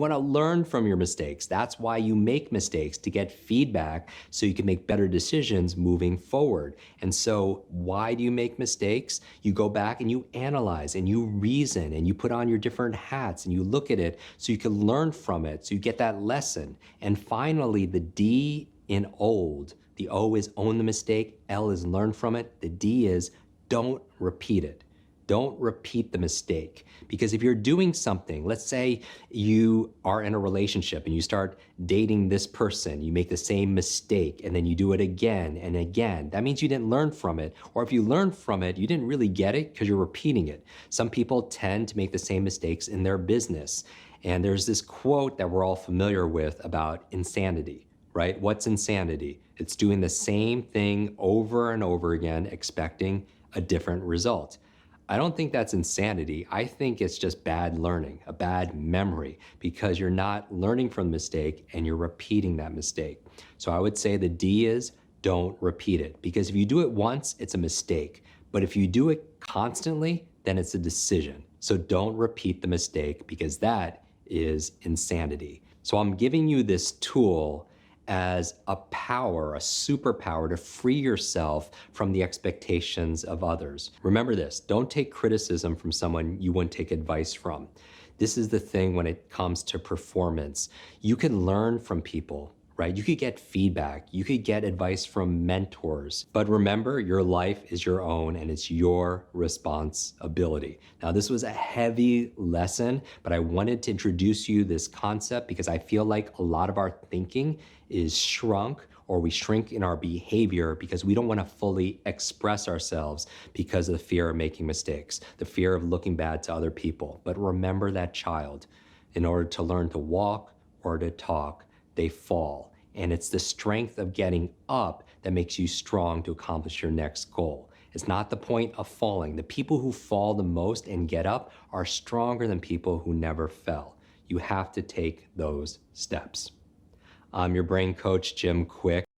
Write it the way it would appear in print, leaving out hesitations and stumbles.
want to learn from your mistakes. That's why you make mistakes, to get feedback so you can make better decisions moving forward. And so why do you make mistakes? You go back and you analyze and you reason and you put on your different hats and you look at it so you can learn from it, so you get that lesson. And finally, the D in old, the O is own the mistake, L is learn from it, the D is don't repeat it. Don't repeat the mistake. Because if you're doing something, let's say you are in a relationship and you start dating this person, you make the same mistake and then you do it again and again. That means you didn't learn from it. Or if you learned from it, you didn't really get it because you're repeating it. Some people tend to make the same mistakes in their business. And there's this quote that we're all familiar with about insanity, right? What's insanity? It's doing the same thing over and over again, expecting a different result. I don't think that's insanity. I think it's just bad learning, a bad memory, because you're not learning from the mistake and you're repeating that mistake. So I would say the D is don't repeat it, because if you do it once, it's a mistake. But if you do it constantly, then it's a decision. So don't repeat the mistake, because that is insanity. So I'm giving you this tool as a power, a superpower to free yourself from the expectations of others. Remember this, don't take criticism from someone you wouldn't take advice from. This is the thing when it comes to performance. You can learn from people, right? You could get feedback, you could get advice from mentors, but remember, your life is your own and it's your responsibility. Now, this was a heavy lesson, but I wanted to introduce you this concept because I feel like a lot of our thinking is shrunk, or we shrink in our behavior because we don't want to fully express ourselves because of the fear of making mistakes, the fear of looking bad to other people. But remember that child, in order to learn to walk or to talk, they fall. And it's the strength of getting up that makes you strong to accomplish your next goal. It's not the point of falling. The people who fall the most and get up are stronger than people who never fell. You have to take those steps. I'm your brain coach, Jin Qwik.